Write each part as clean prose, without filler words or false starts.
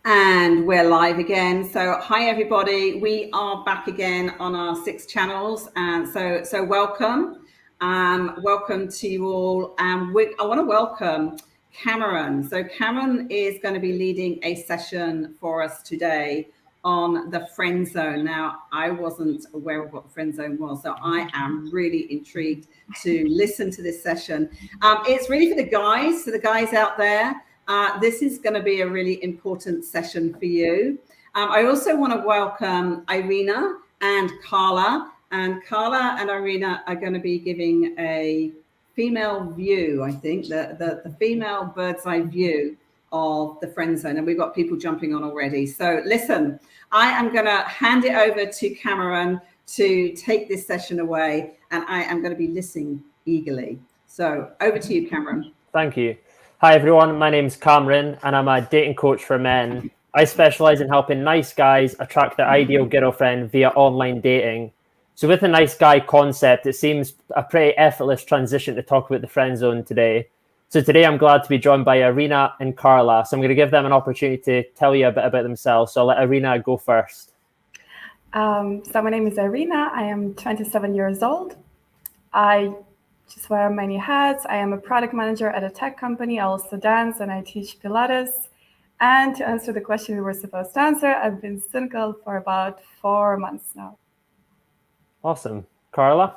And we're live again. So hi everybody. We are back again on our 6 channels. And so welcome. Welcome to you all. I want to welcome Cameron. So Cameron is going to be leading a session for us today on the friend zone. Now, I wasn't aware of what the friend zone was, so I am really intrigued to listen to this session. It's really for the guys, so the guys out there. This is going to be a really important session for you. I also want to welcome Irina and Carla. And Carla and Irina are going to be giving a female view, I think, the female bird's eye view of the friend zone. And we've got people jumping on already. So listen, I am going to hand it over to Cameron to take this session away. And I am going to be listening eagerly. So over to you, Cameron. Thank you. Hi, everyone. My name's Cameron, and I'm a dating coach for men. I specialize in helping nice guys attract their ideal girlfriend via online dating. So with the nice guy concept, it seems a pretty effortless transition to talk about the friend zone today. So today I'm glad to be joined by Irina and Carla. So I'm going to give them an opportunity to tell you a bit about themselves. So I'll let Irina go first. So my name is Irina. I am 27 years old. I just wear many hats. I am a product manager at a tech company. I also dance and I teach Pilates. And to answer the question we were supposed to answer, I've been single for about 4 months now. Awesome. Carla?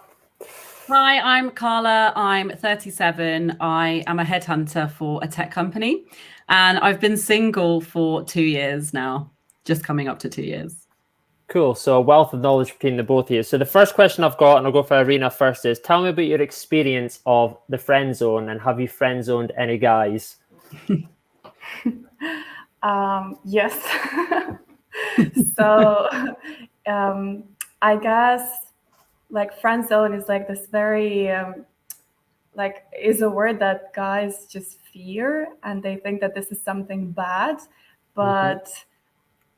Hi, I'm Carla. I'm 37. I am a headhunter for a tech company. And I've been single for 2 years now, just coming up to 2 years. Cool. So a wealth of knowledge between the both of you. So the first question I've got, and I'll go for Irina first, is tell me about your experience of the friend zone, and have you friend zoned any guys? Yes. So I guess like friend zone is like this very is a word that guys just fear, and they think that this is something bad, but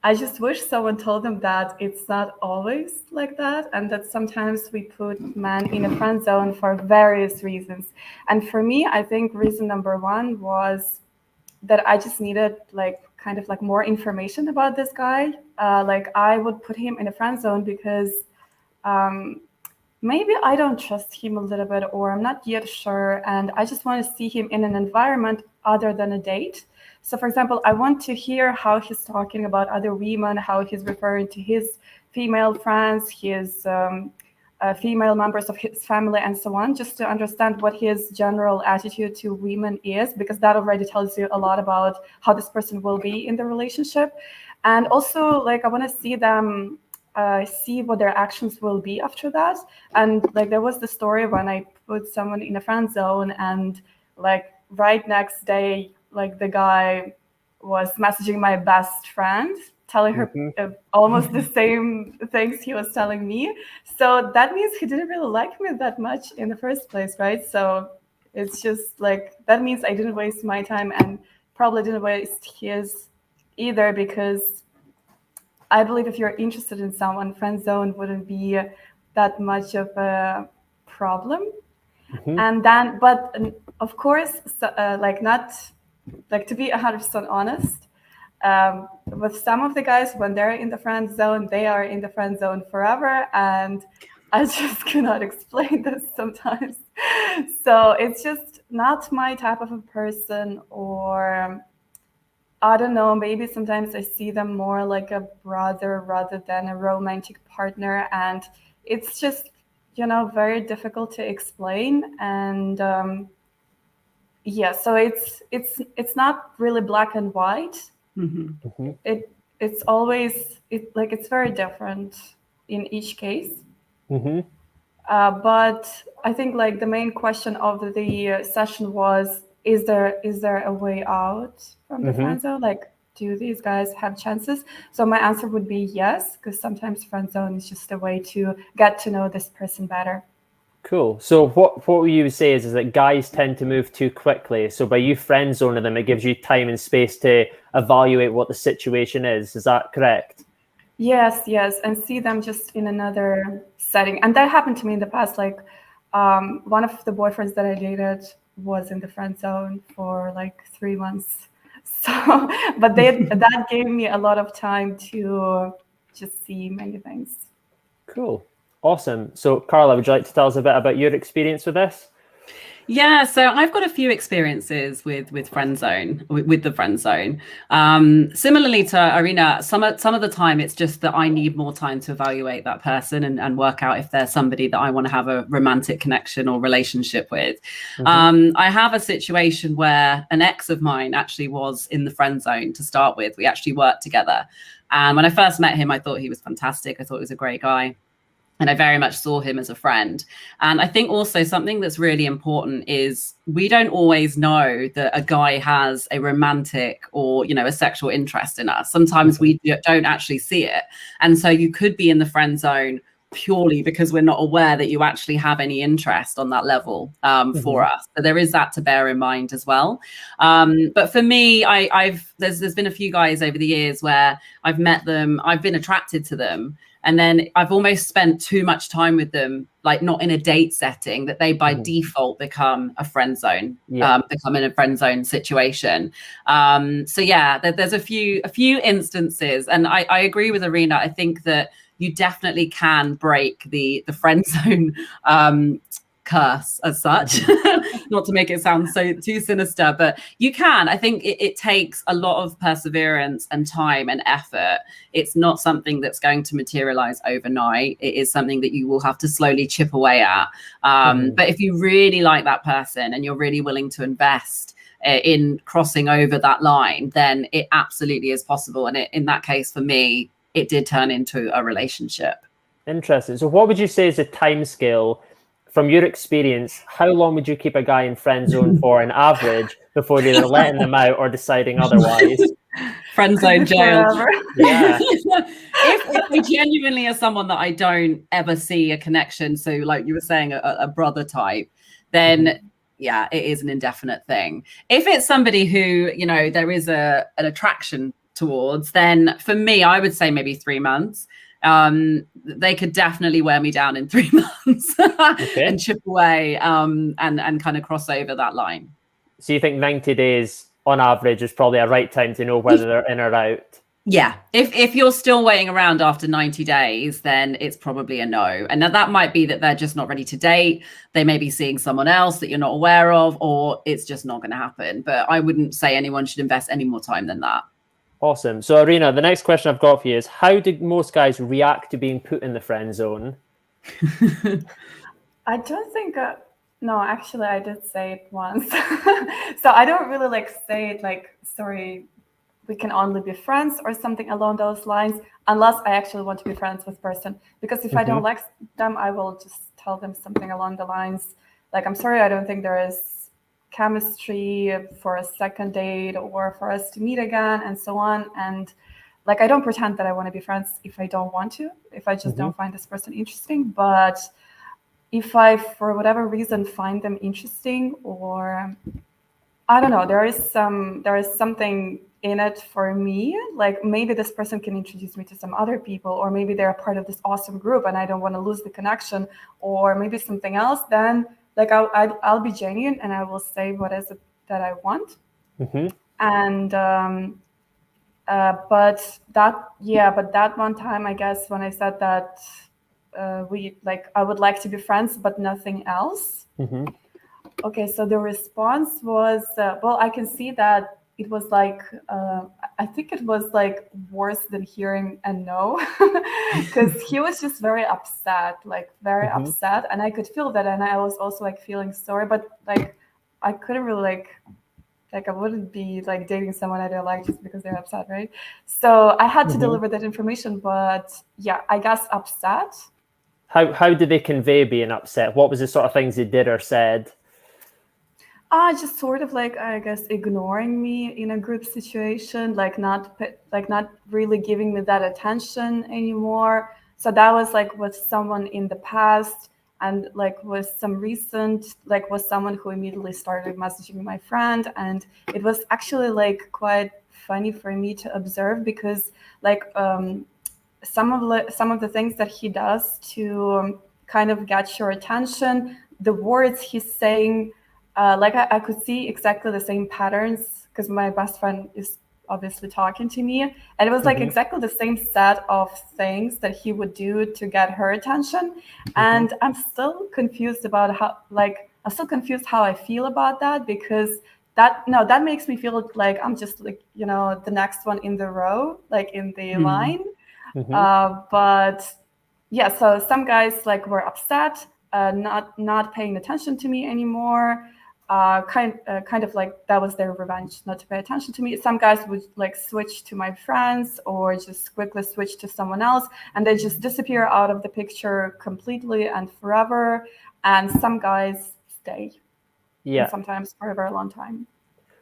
I just wish someone told them that it's not always like that, and that sometimes we put men in a friend zone for various reasons. And for me, I think reason number one was that I just needed kind of more information about this guy. I would put him in a friend zone because maybe I don't trust him a little bit, or I'm not yet sure, and I just want to see him in an environment other than a date. So, for example, I want to hear how he's talking about other women, how he's referring to his female friends, his female members of his family, and so on, just to understand what his general attitude to women is, because that already tells you a lot about how this person will be in the relationship. And also, I want to see them see what their actions will be after that. And there was the story when I put someone in a friend zone, and right next day, the guy was messaging my best friend, telling her almost the same things he was telling me. So that means he didn't really like me that much in the first place, right? So it's just that means I didn't waste my time, and probably didn't waste his either, because I believe if you're interested in someone, friend zone wouldn't be that much of a problem. And then, but of course, not to be 100% honest, with some of the guys, when they're in the friend zone, they are in the friend zone forever, and I just cannot explain this sometimes. So it's just not my type of a person, or I don't know, maybe sometimes I see them more like a brother rather than a romantic partner, and it's just very difficult to explain. And so it's not really black and white. It's always it's very different in each case. But I think the main question of the session was, is there a way out from the friend zone? Do these guys have chances? So my answer would be yes, because sometimes friend zone is just a way to get to know this person better. Cool. So what you would say is that guys tend to move too quickly. So by you friend zoning them, it gives you time and space to evaluate what the situation is. Is that correct? Yes, and see them just in another setting. And that happened to me in the past. One of the boyfriends that I dated was in the friend zone for 3 months. So, but that gave me a lot of time to just see many things. Cool. Awesome. So Carla, would you like to tell us a bit about your experience with this? Yeah, so I've got a few experiences with friend zone, with the friend zone. Similarly to Irina, some of the time it's just that I need more time to evaluate that person and work out if there's somebody that I want to have a romantic connection or relationship with. I have a situation where an ex of mine actually was in the friend zone to start with. We actually worked together. And when I first met him, I thought he was fantastic. I thought he was a great guy. And I very much saw him as a friend. And I think also something that's really important is we don't always know that a guy has a romantic or, a sexual interest in us. Sometimes we don't actually see it. And so you could be in the friend zone purely because we're not aware that you actually have any interest on that level for us. So there is that to bear in mind as well. But for me, there's been a few guys over the years where I've met them, I've been attracted to them. And then I've almost spent too much time with them, like not in a date setting, that they by default become a friend zone, become in a friend zone situation. So yeah, there's a few instances, and I agree with Irina. I think that you definitely can break the friend zone curse as such, not to make it sound so too sinister, but you can. I think it takes a lot of perseverance and time and effort. It's not something that's going to materialize overnight. It is something that you will have to slowly chip away at. But if you really like that person and you're really willing to invest in crossing over that line, then it absolutely is possible. And in that case, for me, it did turn into a relationship. Interesting. So what would you say is the time scale? From your experience, how long would you keep a guy in friend zone for an average before either letting them out or deciding otherwise? Friend zone jail. Yeah. if they genuinely are someone that I don't ever see a connection, so like you were saying, a brother type, then yeah, it is an indefinite thing. If it's somebody who, there is an attraction towards, then for me, I would say maybe 3 months. They could definitely wear me down in 3 months and chip away and kind of cross over that line. So you think 90 days on average is probably a right time to know whether they're in or out? Yeah. If you're still waiting around after 90 days, then it's probably a no. And that might be that they're just not ready to date. They may be seeing someone else that you're not aware of, or it's just not going to happen. But I wouldn't say anyone should invest any more time than that. Awesome. So Irina, the next question I've got for you is, how did most guys react to being put in the friend zone? I don't think, no, actually I did say it once. So I don't really say it like, sorry, we can only be friends or something along those lines, unless I actually want to be friends with person. Because if I don't like them, I will just tell them something along the lines like, I'm sorry, I don't think there is chemistry for a second date or for us to meet again and so on. And I don't pretend that I want to be friends if I don't want to, if I just don't find this person interesting. But if I, for whatever reason, find them interesting, or I don't know, there is something in it for me. Like maybe this person can introduce me to some other people, or maybe they're a part of this awesome group and I don't want to lose the connection, or maybe something else. Then I'll be genuine and I will say what is it that I want. And but that one time, I guess, when I said that I would like to be friends but nothing else. Okay, so the response was I can see that it was I think it was worse than hearing a no, because he was just very upset, upset, and I could feel that, and I was also feeling sorry, but I couldn't really I wouldn't be dating someone I don't like just because they're upset, right? So I had to deliver that information, but yeah, I guess upset. How did they convey being upset? What was the sort of things they did or said? Just sort of I guess ignoring me in a group situation, not really giving me that attention anymore. So that was with someone in the past, and was some recent, was someone who immediately started messaging my friend, and it was actually quite funny for me to observe, because some of the things that he does to kind of get your attention, the words he's saying. I could see exactly the same patterns because my best friend is obviously talking to me, and it was like exactly the same set of things that he would do to get her attention. And I'm still confused about how I feel about that, because that makes me feel like I'm just like, the next one in the row, like in the line. But yeah, so some guys like were upset, not paying attention to me anymore. Kind of like that was their revenge, not to pay attention to me. Some guys would like switch to my friends or just quickly switch to someone else, and they just disappear out of the picture completely and forever. And some guys stay, and sometimes for a very long time.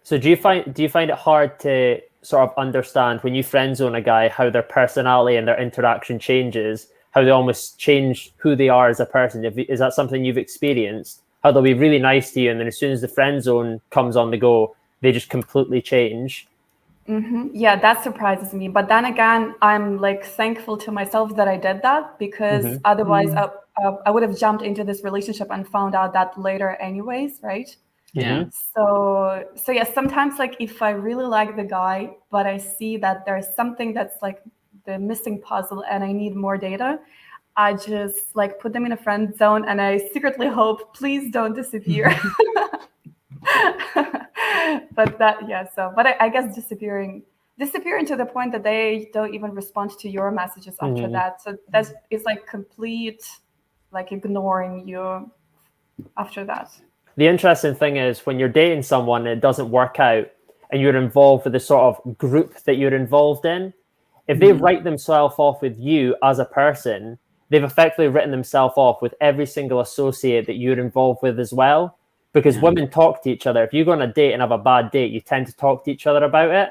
So do you find it hard to sort of understand when you friend zone a guy how their personality and their interaction changes, how they almost change who they are as a person? Is that something you've experienced? How they'll be really nice to you, and then as soon as the friend zone comes on the go, they just completely change. Yeah, that surprises me. But then again, I'm like thankful to myself that I did that, because otherwise I would have jumped into this relationship and found out that later anyways, right? Yeah. So yeah, sometimes like if I really like the guy, but I see that there's something that's like the missing puzzle and I need more data, I just like put them in a friend zone, and I secretly hope, please don't disappear. But I guess disappearing to the point that they don't even respond to your messages after that. So it's like complete, like ignoring you after that. The interesting thing is when you're dating someone and it doesn't work out and you're involved with the sort of group that you're involved in, if they write themselves off with you as a person, they've effectively written themselves off with every single associate that you're involved with as well. Because women talk to each other. If you go on a date and have a bad date, you tend to talk to each other about it.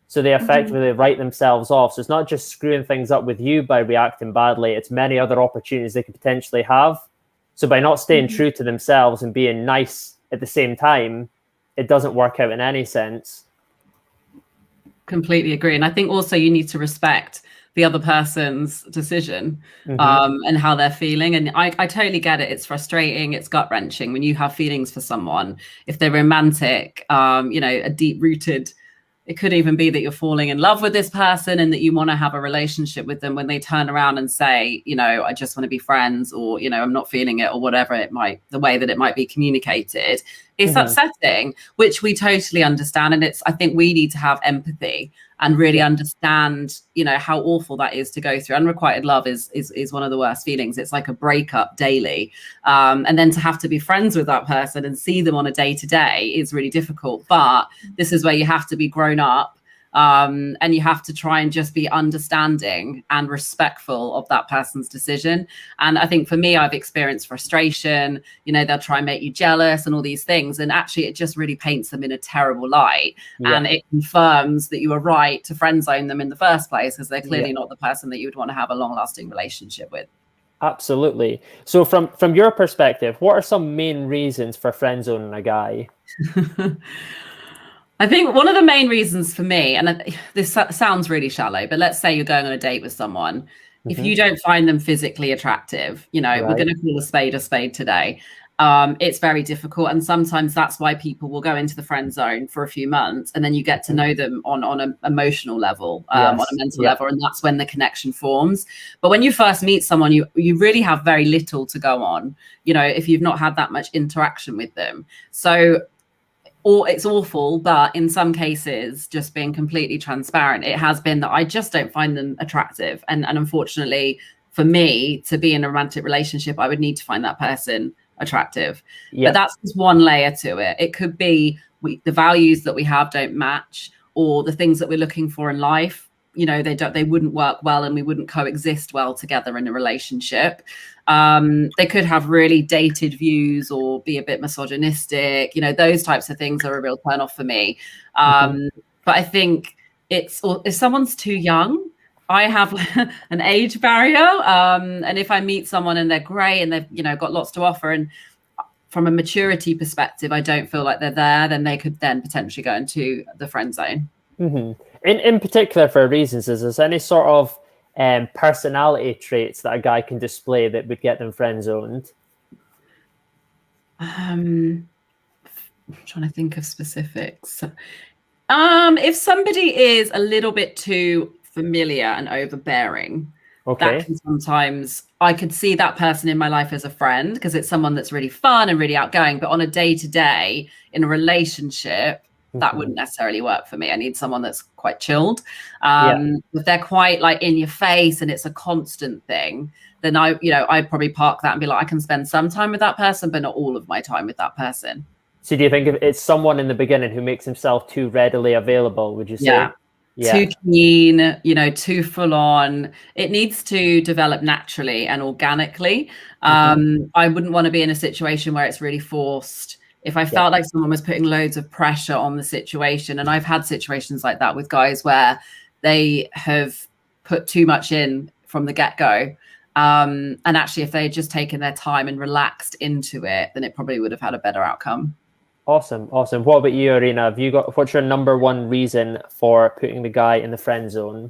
So they effectively write themselves off. So it's not just screwing things up with you by reacting badly. It's many other opportunities they could potentially have. So by not staying true to themselves and being nice at the same time, it doesn't work out in any sense. Completely agree. And I think also you need to respect the other person's decision and how they're feeling. And I totally get it. It's frustrating. It's gut wrenching when you have feelings for someone. If they're romantic, a deep rooted, it could even be that you're falling in love with this person and that you want to have a relationship with them, when they turn around and say, I just want to be friends, or, I'm not feeling it, or whatever the way that it might be communicated. It's upsetting, which we totally understand. And I think we need to have empathy and really understand, how awful that is to go through. Unrequited love is one of the worst feelings. It's like a breakup daily. And then to have to be friends with that person and see them on a day-to-day is really difficult. But this is where you have to be grown up. And you have to try and just be understanding and respectful of that person's decision. And I think for me, I've experienced frustration. They'll try and make you jealous and all these things. And actually, it just really paints them in a terrible light. Yeah. And it confirms that you were right to friend zone them in the first place, because they're clearly not the person that you would want to have a long-lasting relationship with. Absolutely. So from your perspective, what are some main reasons for friend zoning a guy? I think one of the main reasons for me, and this sounds really shallow, but let's say you're going on a date with someone. If you don't find them physically attractive, we're going to call a spade today. It's very difficult. And sometimes that's why people will go into the friend zone for a few months, and then you get to know them on an emotional level, on a mental level. And that's when the connection forms. But when you first meet someone, you really have very little to go on, if you've not had that much interaction with them. So it's awful, but in some cases, just being completely transparent, it has been that I just don't find them attractive. And unfortunately, for me to be in a romantic relationship, I would need to find that person attractive. But that's just one layer to it. It could be the values that we have don't match, or the things that we're looking for in life, they wouldn't work well, and we wouldn't coexist well together in a relationship. They could have really dated views or be a bit misogynistic. Those types of things are a real turn off for me. But I think if someone's too young, I have an age barrier. And if I meet someone and they're great and they've got lots to offer, and from a maturity perspective, I don't feel like they're there, then they could then potentially go into the friend zone. In particular, for reasons, is there any sort of personality traits that a guy can display that would get them friend zoned? I'm trying to think of specifics. If somebody is a little bit too familiar and overbearing, Okay. that can sometimes, I could see that person in my life as a friend because it's someone that's really fun and really outgoing. But on a day-to-day in a relationship, that wouldn't necessarily work for me. I need someone that's quite chilled. If they're quite like in your face and it's a constant thing, then I'd probably park that and be like, I can spend some time with that person, but not all of my time with that person. So do you think if it's someone in the beginning who makes himself too readily available, would you say? Yeah. Too keen, too full on. It needs to develop naturally and organically. I wouldn't want to be in a situation where it's really forced. If I felt like someone was putting loads of pressure on the situation, and I've had situations like that with guys where they have put too much in from the get-go. And actually, if they had just taken their time and relaxed into it, then it probably would have had a better outcome. Awesome. What about you, Irina? What's your number one reason for putting the guy in the friend zone?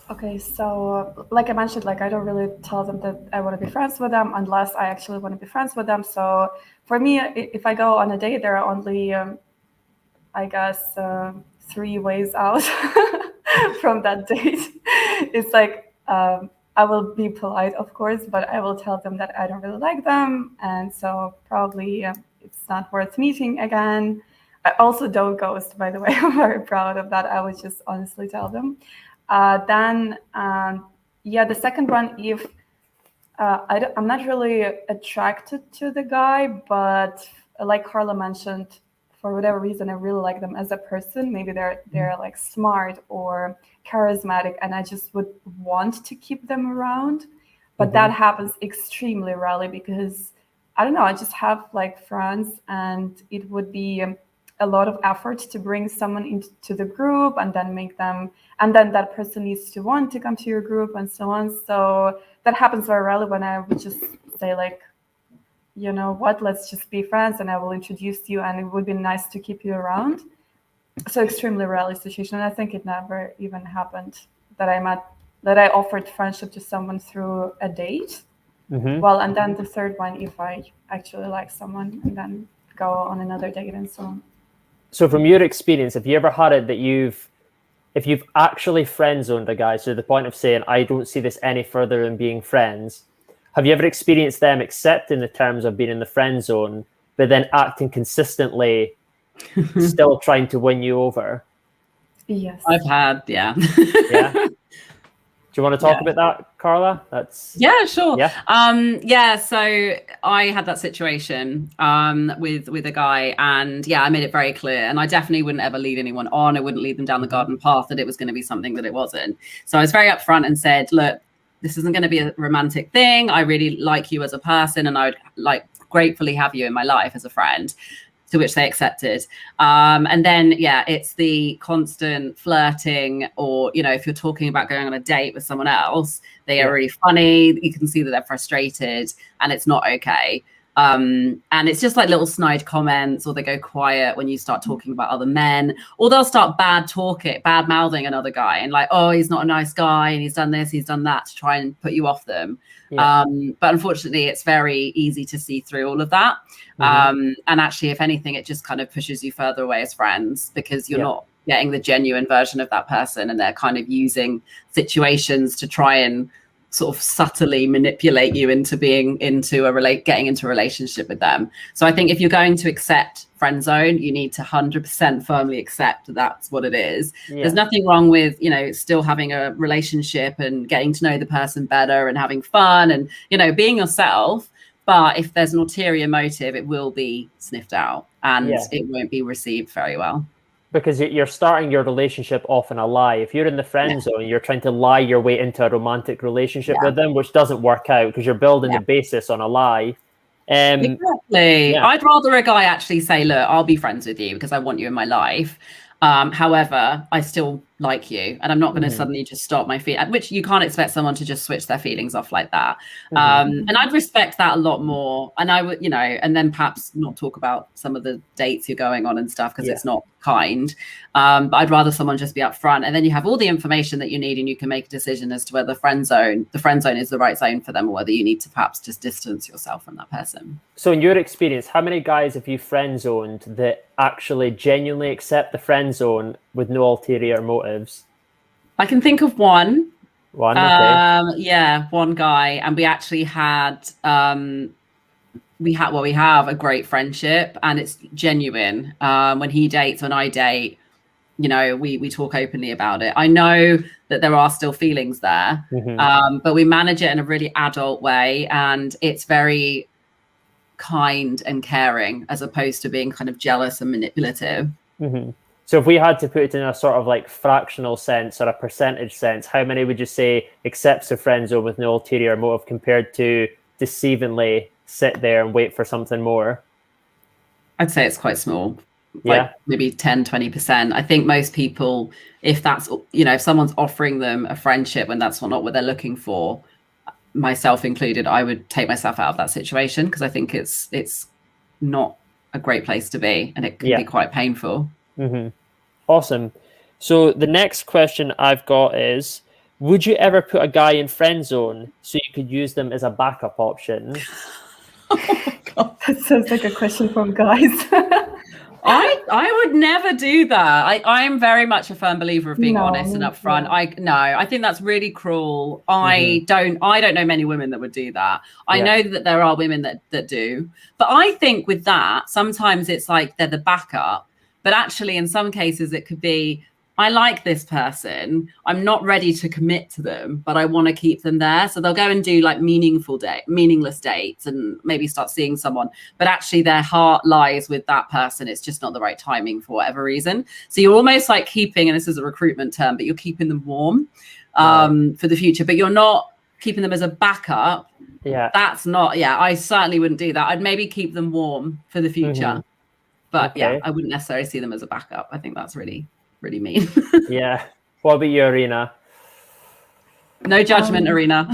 Okay, so like I mentioned, like I don't really tell them that I want to be friends with them unless I actually want to be friends with them. So for me, if I go on a date, there are only, I guess, 3 ways out from that date. It's like, I will be polite, of course, but I will tell them that I don't really like them. And so probably it's not worth meeting again. I also don't ghost, by the way. I'm very proud of that. I would just honestly tell them. Then, the second one, if I'm not really attracted to the guy, but like Carla mentioned, for whatever reason, I really like them as a person. Maybe they're like smart or charismatic, and I just would want to keep them around. But that happens extremely rarely because I don't know. I just have like friends, and it would be a lot of effort to bring someone into the group and then make them, and then that person needs to want to come to your group and so on. So that happens very rarely when I would just say like, you know what, let's just be friends and I will introduce you and it would be nice to keep you around. So extremely rarely situation. And I think it never even happened that I offered friendship to someone through a date. Well, and then the third one, if I actually like someone and then go on another date and so on. So from your experience, have you ever had it that if you've actually friend zoned a guy to the point of saying, I don't see this any further than being friends, have you ever experienced them accepting the terms of being in the friend zone, but then acting consistently, still trying to win you over? Yes. I've had, yeah. Do you want to talk about that, Carla? Yeah, sure. Yeah. So I had that situation with a guy, and I made it very clear. And I definitely wouldn't ever lead anyone on. I wouldn't lead them down the garden path that it was going to be something that it wasn't. So I was very upfront and said, look, this isn't going to be a romantic thing. I really like you as a person, and I would like gratefully have you in my life as a friend. To which they accepted. And then, it's the constant flirting, or, if you're talking about going on a date with someone else, they are really funny. You can see that they're frustrated and it's not okay. And it's just like little snide comments, or they go quiet when you start talking about other men, or they'll start bad mouthing another guy and like, oh, he's not a nice guy and he's done this, he's done that, to try and put you off them. But unfortunately, it's very easy to see through all of that. And actually, if anything, it just kind of pushes you further away as friends, because you're not getting the genuine version of that person, and they're kind of using situations to try and sort of subtly manipulate you into getting into a relationship with them. So I think if you're going to accept friend zone, you need to 100% firmly accept that that's what it is. There's nothing wrong with, still having a relationship and getting to know the person better and having fun and, being yourself. But if there's an ulterior motive, it will be sniffed out and it won't be received very well. Because you're starting your relationship off in a lie. If you're in the friend zone, you're trying to lie your way into a romantic relationship with them, which doesn't work out because you're building the basis on a lie. Exactly. I'd rather a guy actually say, look, I'll be friends with you because I want you in my life. However, I still like you, and I'm not going to suddenly just stop my feet, which you can't expect someone to just switch their feelings off like that. And I'd respect that a lot more, and I would, and then perhaps not talk about some of the dates you're going on and stuff, because it's not kind. But I'd rather someone just be upfront, and then you have all the information that you need, and you can make a decision as to whether the friend zone is the right zone for them, or whether you need to perhaps just distance yourself from that person. So in your experience, how many guys have you friend zoned that actually genuinely accept the friend zone with no ulterior motives? I can think of one. One, okay. Yeah, one guy, and we actually had we have a great friendship, and it's genuine. When he dates, when I date, we talk openly about it. I know that there are still feelings there, but we manage it in a really adult way, and it's very kind and caring, as opposed to being kind of jealous and manipulative. So if we had to put it in a sort of like fractional sense or a percentage sense, how many would you say accepts a friend zone with no ulterior motive compared to deceivingly sit there and wait for something more? I'd say it's quite small. Like maybe 10-20%. I think most people, if that's, if someone's offering them a friendship when that's not what they're looking for, myself included, I would take myself out of that situation, because I think it's not a great place to be, and it can be quite painful. Awesome. So the next question I've got is, would you ever put a guy in friend zone so you could use them as a backup option? Oh my God. That sounds like a question from guys. I would never do that. I am very much a firm believer of being honest and upfront. I think that's really cruel. I don't know many women that would do that. I know that there are women that do, but I think with that, sometimes it's like they're the backup, but actually in some cases it could be, I like this person, I'm not ready to commit to them, but I want to keep them there. So they'll go and do like meaningless dates and maybe start seeing someone, but actually their heart lies with that person. It's just not the right timing for whatever reason. So you're almost like keeping, and this is a recruitment term, but you're keeping them warm for the future, but you're not keeping them as a backup. That's not, I certainly wouldn't do that. I'd maybe keep them warm for the future, but I wouldn't necessarily see them as a backup. I think that's really mean. What about you, Irina? No judgment, Irina.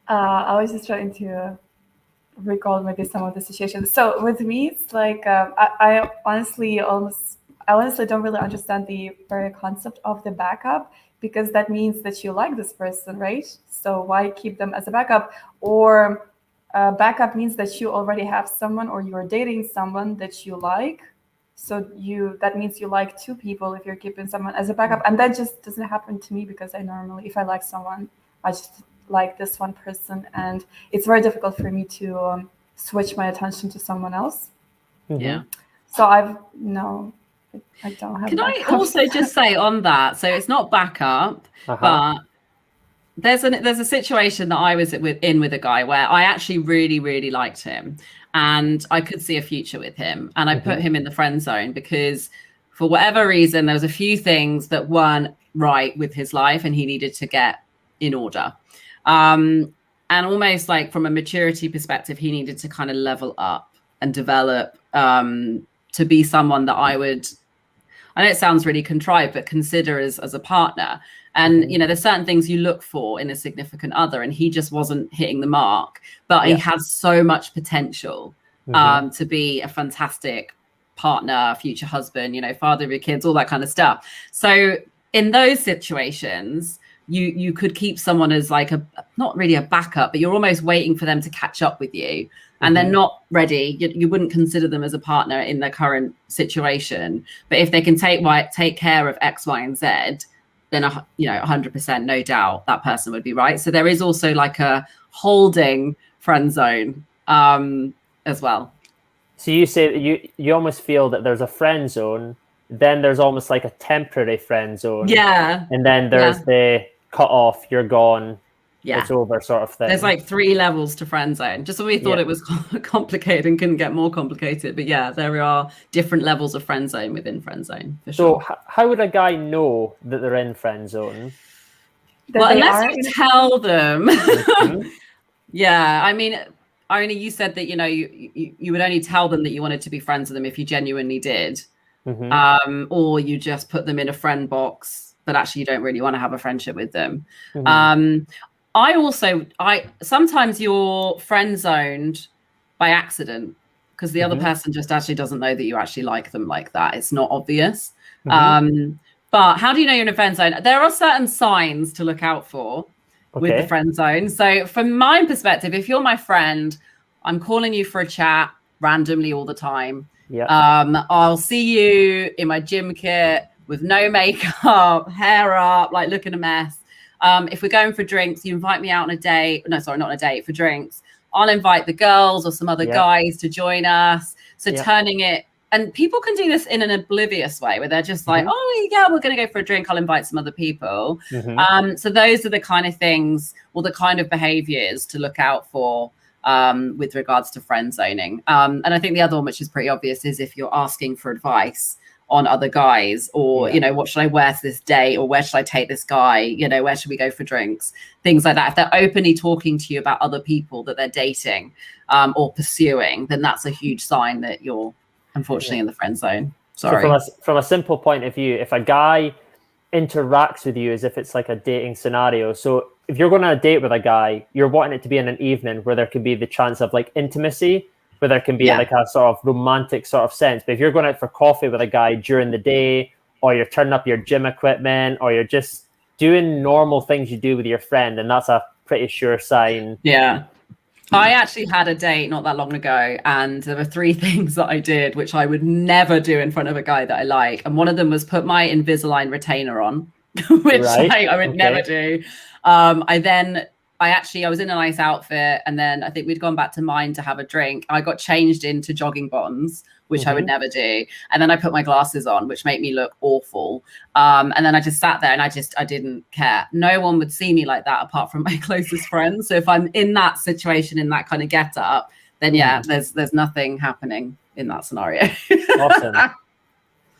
I was just trying to recall maybe some of the situations. So with me, it's like I honestly don't really understand the very concept of the backup, because that means that you like this person, right? So why keep them as a backup? Or backup means that you already have someone, or you're dating someone that you like. So that means you like two people if you're keeping someone as a backup. And that just doesn't happen to me, because I normally, if I like someone, I just like this one person. And it's very difficult for me to switch my attention to someone else. So I don't have. Can I also just say on that, so it's not backup, but there's a situation that I was in with a guy where I actually really, really liked him. And I could see a future with him. And I put him in the friend zone because for whatever reason, there was a few things that weren't right with his life and he needed to get in order. And almost like from a maturity perspective, he needed to kind of level up and develop to be someone that I know it sounds really contrived, but consider as a partner. And, there's certain things you look for in a significant other, and he just wasn't hitting the mark, but he has so much potential to be a fantastic partner, future husband, father of your kids, all that kind of stuff. So in those situations, you could keep someone as like not really a backup, but you're almost waiting for them to catch up with you. And they're not ready. You wouldn't consider them as a partner in their current situation. But if they can take care of X, Y, and Z, then 100%, no doubt, that person would be right. So there is also like a holding friend zone as well. So you say that you almost feel that there's a friend zone, then there's almost like a temporary friend zone. And then there's the cut off, you're gone. It's over sort of thing. There's like 3 levels to friend zone. Just when we thought it was complicated and couldn't get more complicated. But there are different levels of friend zone within friend zone. For sure. So how would a guy know that they're in friend zone? Well, unless you tell them. I mean, Irina, you said that, you would only tell them that you wanted to be friends with them if you genuinely did. or you just put them in a friend box, but actually you don't really want to have a friendship with them. I sometimes you're friend zoned by accident because the other person just actually doesn't know that you actually like them like that. It's not obvious. But how do you know you're in a friend zone? There are certain signs to look out for with the friend zone. So from my perspective, if you're my friend, I'm calling you for a chat randomly all the time. I'll see you in my gym kit with no makeup, hair up, like looking a mess. If we're going for drinks, you invite me out on a date. No, sorry, not on a date, for drinks. I'll invite the girls or some other guys to join us. So turning it, and people can do this in an oblivious way where they're just like, oh yeah, we're going to go for a drink. I'll invite some other people. So those are the kind of things or the kind of behaviors to look out for with regards to friend zoning. And I think the other one, which is pretty obvious, is if you're asking for advice on other guys, or you know, what should I wear to this date, or where should I take this guy, you know, where should we go for drinks, things like that. If they're openly talking to you about other people that they're dating or pursuing, then that's a huge sign that you're unfortunately in the friend zone. Sorry. So from a simple point of view, if a guy interacts with you as if it's like a dating scenario, so if you're going on a date with a guy, you're wanting it to be in an evening where there could be the chance of like intimacy, where there can be like a sort of romantic sort of sense. But if you're going out for coffee with a guy during the day, or you're turning up your gym equipment, or you're just doing normal things you do with your friend, then that's a pretty sure sign. I actually had a date not that long ago, and there were 3 things that I did which I would never do in front of a guy that I like. And one of them was put my Invisalign retainer on, which I would never do. I was in a nice outfit, and then I think we'd gone back to mine to have a drink. I got changed into jogging bottoms, which I would never do. And then I put my glasses on, which made me look awful. And then I just sat there and I didn't care. No one would see me like that apart from my closest friends. So if I'm in that situation, in that kind of get up, then there's nothing happening in that scenario. Awesome.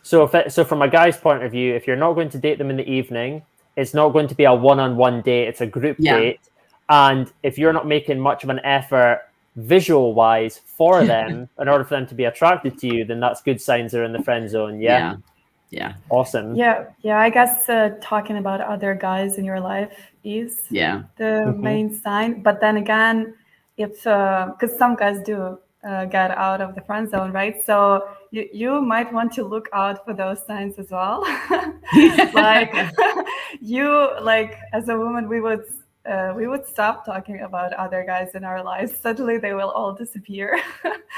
So from a guy's point of view, if you're not going to date them in the evening, it's not going to be a one-on-one date. It's a group date. And if you're not making much of an effort visual wise for them in order for them to be attracted to you, then that's good signs they're in the friend zone. Awesome. I guess talking about other guys in your life is the main sign. But then again, it's because some guys do get out of the friend zone, right? So you might want to look out for those signs as well. Like as a woman, we would stop talking about other guys in our lives. Suddenly they will all disappear.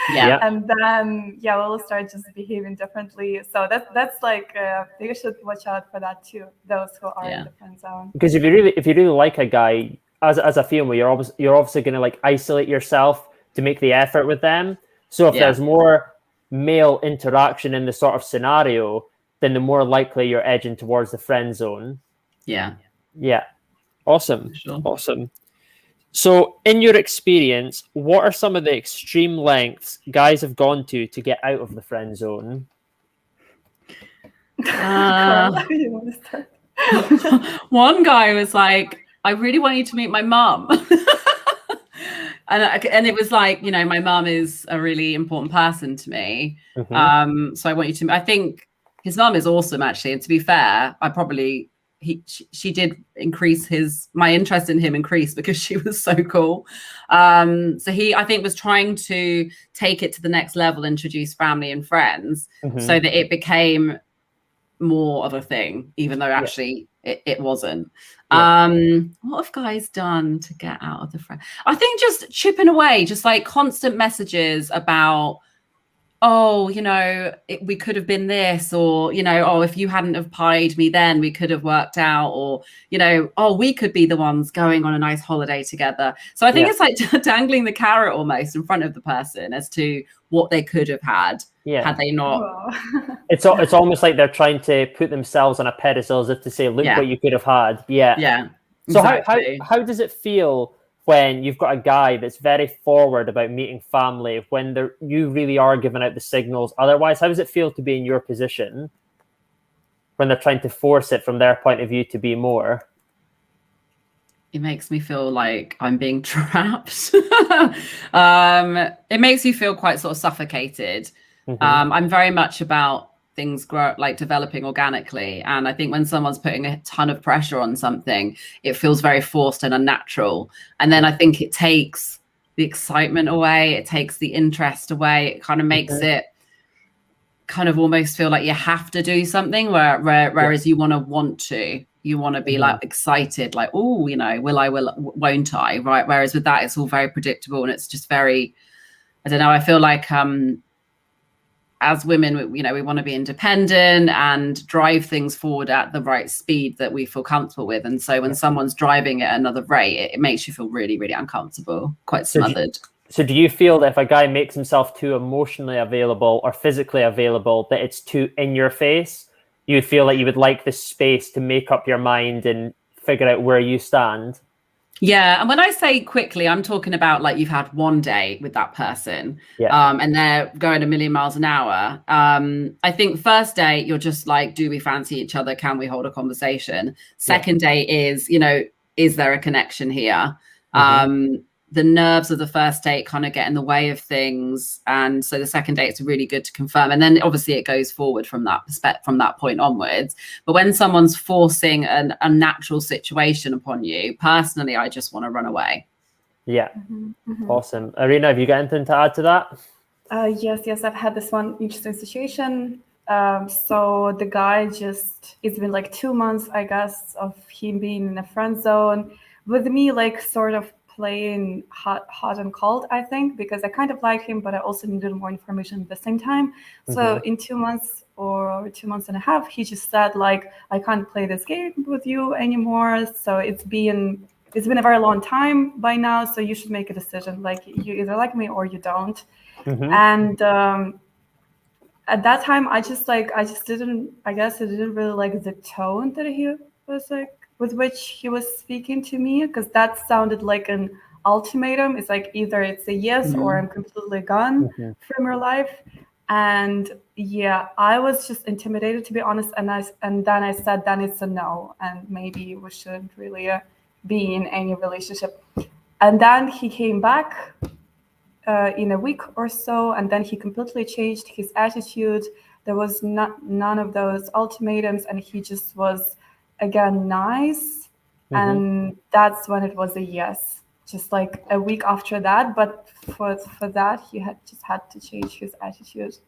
And then we'll start just behaving differently. So that's like you should watch out for that too, those who are in the friend zone. Because if you really like a guy, as a female, you're obviously going to like isolate yourself to make the effort with them. So if there's more male interaction in the sort of scenario, then the more likely you're edging towards the friend zone. Awesome. Sure. Awesome. So in your experience, what are some of the extreme lengths guys have gone to get out of the friend zone? One guy was like, I really want you to meet my mum. And it was like, you know, my mum is a really important person to me. So I want you to, I think his mum is awesome actually. And to be fair, she did increase my interest in him increased because she was so cool. So he, I think, was trying to take it to the next level, introduce family and friends so that it became more of a thing, even though actually it wasn't. What have guys done to get out of the friend? I think just chipping away, just like constant messages about, oh, you know, we could have been this, or, you know, oh, if you hadn't have pied me then we could have worked out, or, you know, oh, we could be the ones going on a nice holiday together. So I think it's like dangling the carrot almost in front of the person as to what they could have had had they not. It's almost like they're trying to put themselves on a pedestal as if to say, look what you could have had. So exactly. how does it feel when you've got a guy that's very forward about meeting family, when you really are giving out the signals otherwise? How does it feel to be in your position when they're trying to force it from their point of view to be more? It makes me feel like I'm being trapped. It makes you feel quite sort of suffocated. I'm very much about things grow, like developing organically. And I think when someone's putting a ton of pressure on something, it feels very forced and unnatural. And then I think it takes the excitement away, it takes the interest away, it kind of makes it kind of almost feel like you have to do something, whereas you want to be like excited, like, oh, you know, won't I, right? Whereas with that, it's all very predictable, and it's just very, I don't know, I feel like as women, you know, we want to be independent and drive things forward at the right speed that we feel comfortable with. And so when someone's driving at another rate, it makes you feel really, really uncomfortable, quite smothered. So do you feel that if a guy makes himself too emotionally available or physically available, that it's too in your face? You would feel like you would like the space to make up your mind and figure out where you stand? Yeah. And when I say quickly, I'm talking about like you've had one day with that person, and they're going a million miles an hour. I think first day, you're just like, do we fancy each other? Can we hold a conversation? Second day is, you know, is there a connection here? The nerves of the first date kind of get in the way of things. And so the second date, it's really good to confirm. And then obviously it goes forward from that perspective, from that point onwards. But when someone's forcing an unnatural situation upon you, personally, I just want to run away. Yeah. Awesome. Irina, have you got anything to add to that? Yes. I've had this one interesting situation. So the guy it's been like 2 months, I guess, of him being in a friend zone with me, like sort of playing hot and cold, I think, because I kind of like him, but I also needed more information at the same time. So in 2 months or 2 months and a half, he just said, like, I can't play this game with you anymore. So it's been a very long time by now. So you should make a decision. Like, you either like me or you don't. And at that time, I didn't really like the tone that he was like, with which he was speaking to me, because that sounded like an ultimatum. It's like either it's a yes or I'm completely gone from your life. And yeah, I was just intimidated, to be honest. And then I said, then it's a no, and maybe we shouldn't really be in any relationship. And then he came back in a week or so, and then he completely changed his attitude. There was none of those ultimatums, and he just was again nice. And that's when it was a yes, just like a week after that. But for that, he had to change his attitude.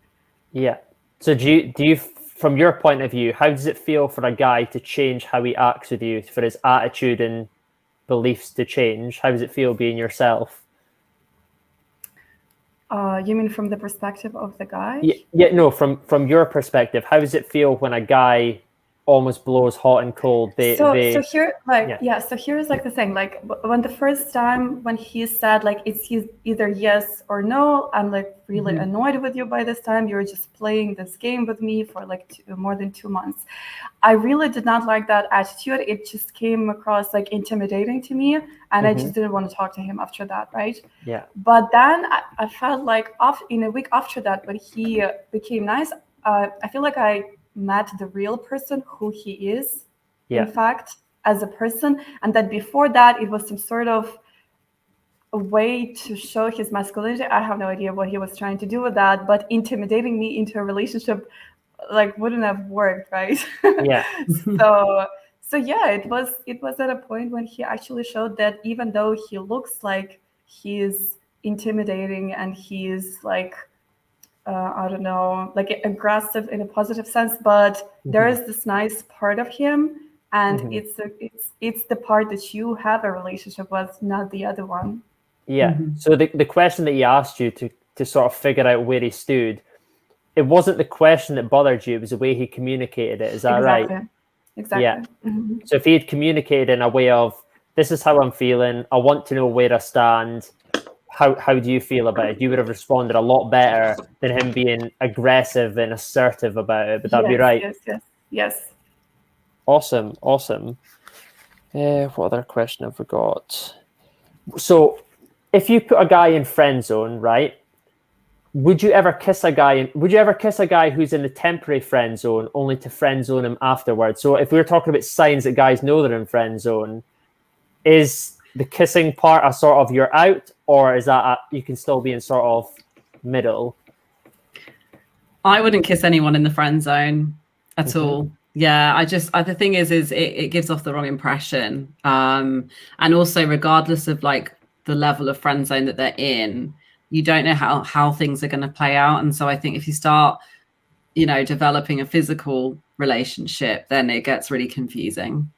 Yeah. So do you from your point of view, how does it feel for a guy to change how he acts with you, for his attitude and beliefs to change? How does it feel being yourself? You mean from the perspective of the guy? No, from your perspective, how does it feel when a guy almost blows hot and cold? So here's like the thing, like when the first time when he said like it's either yes or no, I'm like really annoyed with you by this time. You're just playing this game with me for like more than 2 months. I really did not like that attitude. It just came across like intimidating to me, and I just didn't want to talk to him after that, right? Yeah. But then I felt like in a week after that, when he became nice, I feel like I met the real person who he is, in fact, as a person. And that before that, it was some sort of a way to show his masculinity. I have no idea what he was trying to do with that, but intimidating me into a relationship like wouldn't have worked, right? Yeah. So yeah, it was at a point when he actually showed that even though he looks like he's intimidating and he's like I don't know, like aggressive in a positive sense, but there is this nice part of him, and it's the part that you have a relationship with, not the other one. Yeah. So the question that he asked you to sort of figure out where he stood, it wasn't the question that bothered you, it was the way he communicated it. Is that right? Exactly. Yeah. So if he had communicated in a way of, this is how I'm feeling, I want to know where I stand, how do you feel about it? You would have responded a lot better than him being aggressive and assertive about it. Would that be right? Yes. Awesome. What other question have we got? So if you put a guy in friend zone, right? Would you ever kiss a guy who's in the temporary friend zone only to friend zone him afterwards? So if we were talking about signs that guys know they're in friend zone, is the kissing part a sort of you're out, or is that you can still be in sort of middle? I wouldn't kiss anyone in the friend zone at all. Yeah, the thing is it gives off the wrong impression. And also, regardless of like the level of friend zone that they're in, you don't know how things are going to play out. And so I think if you start, developing a physical relationship, then it gets really confusing.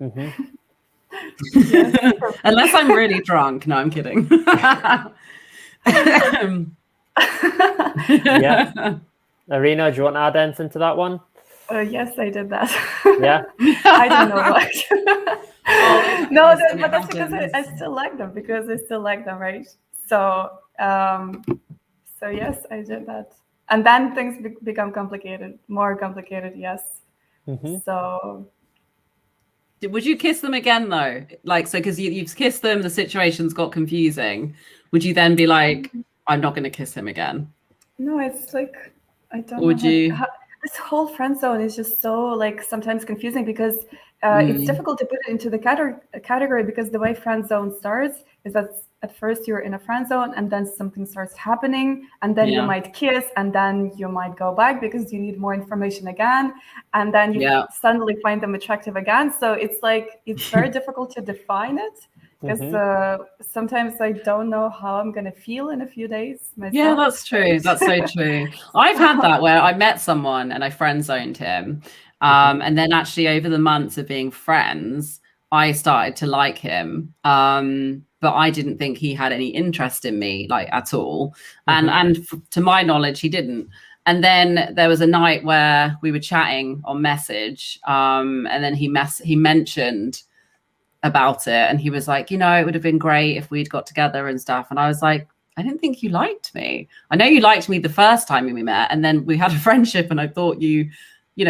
Unless I'm really drunk. No, I'm kidding. Yeah. Irina, do you want to add anything to that one? Yes, I did that. Yeah. I don't know what. No, but that's because I still like them, right? So, so yes, I did that. And then things become complicated, more complicated, yes. So. Would you kiss them again though? Like, so because you've kissed them, the situation's got confusing. Would you then be like, I'm not going to kiss him again? No, it's like, I don't know. Would you? This whole friend zone is just so like sometimes confusing because it's difficult to put it into the category because the way friend zone starts is that at first you're in a friend zone and then something starts happening and then you might kiss and then you might go back because you need more information again and then you suddenly find them attractive again. So it's like, it's very difficult to define it because sometimes I don't know how I'm going to feel in a few days myself. Yeah, that's true. That's so true. I've had that where I met someone and I friend zoned him. And then actually over the months of being friends, I started to like him. But I didn't think he had any interest in me, like at all. And to my knowledge, he didn't. And then there was a night where we were chatting on message. And then he mentioned about it. And he was like, it would have been great if we'd got together and stuff. And I was like, I didn't think you liked me. I know you liked me the first time we met. And then we had a friendship and I thought you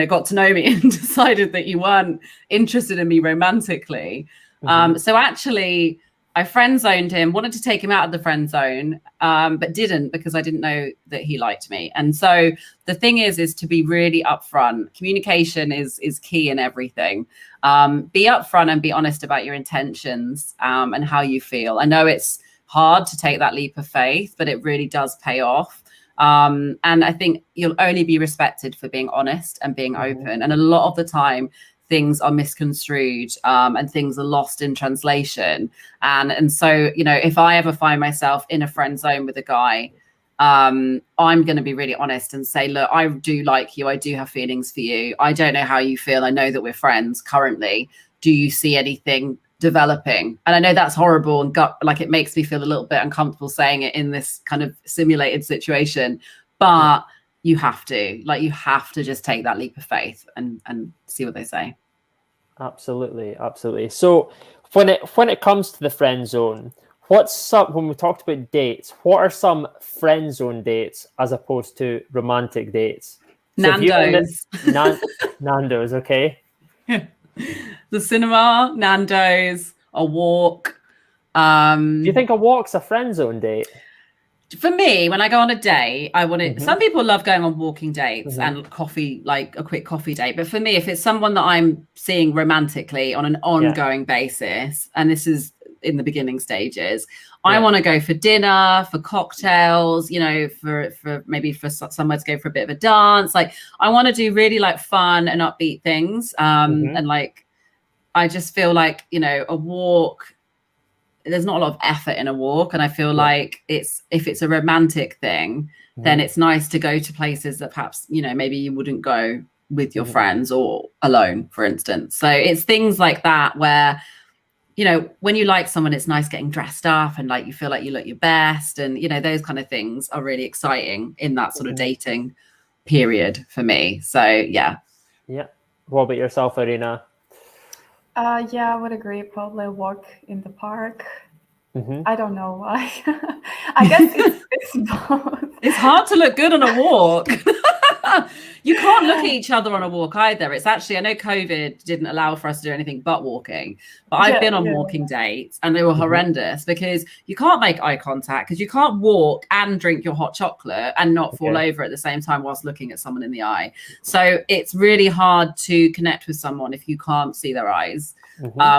got to know me and decided that you weren't interested in me romantically. So actually, I friend zoned him, wanted to take him out of the friend zone, but didn't because I didn't know that he liked me. And so the thing is to be really upfront. Communication is key in everything. Be upfront and be honest about your intentions and how you feel. I know it's hard to take that leap of faith, but it really does pay off. And I think you'll only be respected for being honest and being open. And a lot of the time, things are misconstrued and things are lost in translation. And so, if I ever find myself in a friend zone with a guy, I'm going to be really honest and say, look, I do like you. I do have feelings for you. I don't know how you feel. I know that we're friends currently. Do you see anything developing? And I know that's horrible and it makes me feel a little bit uncomfortable saying it in this kind of simulated situation, but you have to just take that leap of faith and see what they say. Absolutely. So when it comes to the friend zone, when we talked about dates, what are some friend zone dates as opposed to romantic dates? Nando's. Nando's, okay. The cinema, Nando's, a walk. Do you think a walk's a friend zone date? For me, when I go on a date, I want it. Some people love going on walking dates and coffee, like a quick coffee date. But for me, if it's someone that I'm seeing romantically on an ongoing basis, and this is in the beginning stages, I want to go for dinner, for cocktails, for maybe for somewhere to go for a bit of a dance. Like I want to do really like fun and upbeat things. And like, I just feel like, a walk, there's not a lot of effort in a walk. And I feel like if it's a romantic thing, then it's nice to go to places that perhaps, maybe you wouldn't go with your friends or alone, for instance. So it's things like that where, when you like someone, it's nice getting dressed up and like you feel like you look your best. And, those kind of things are really exciting in that sort of dating period for me. So, yeah. Yeah. What about yourself, Irina? Yeah, I would agree. Probably a walk in the park. I don't know why. I guess it's both. It's hard to look good on a walk. You can't look at each other on a walk either. It's actually, I know COVID didn't allow for us to do anything but walking, but I've been on walking dates and they were horrendous because you can't make eye contact because you can't walk and drink your hot chocolate and not fall over at the same time whilst looking at someone in the eye. So it's really hard to connect with someone if you can't see their eyes,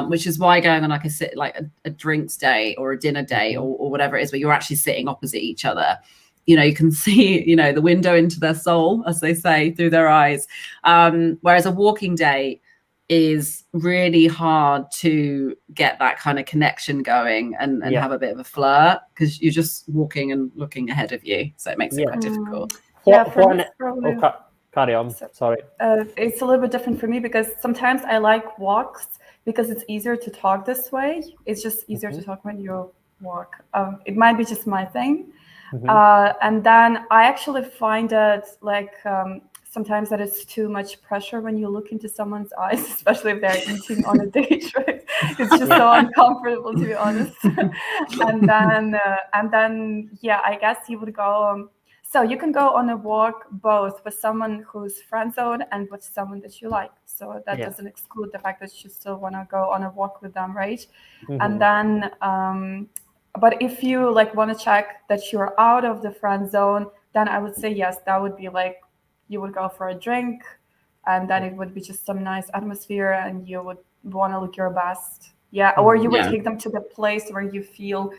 which is why going on like a drinks day or a dinner day or whatever it is where you're actually sitting opposite each other you can see, the window into their soul, as they say, through their eyes. Whereas a walking date is really hard to get that kind of connection going and have a bit of a flirt, because you're just walking and looking ahead of you. So it makes it quite difficult. Carry on. Sorry. It's a little bit different for me, because sometimes I like walks because it's easier to talk this way. It's just easier to talk when you walk. It might be just my thing. And then I actually find that sometimes that it's too much pressure when you look into someone's eyes, especially if they're eating on a date, right? It's just so uncomfortable, to be honest. and then, I guess you would go. So you can go on a walk both with someone who's friend zone and with someone that you like. So that doesn't exclude the fact that you still want to go on a walk with them, right? And then, but if you want to check that you're out of the friend zone, then I would say yes, that would be you would go for a drink, and then it would be just some nice atmosphere, and you would want to look your best. Or you would take them to the place where you feel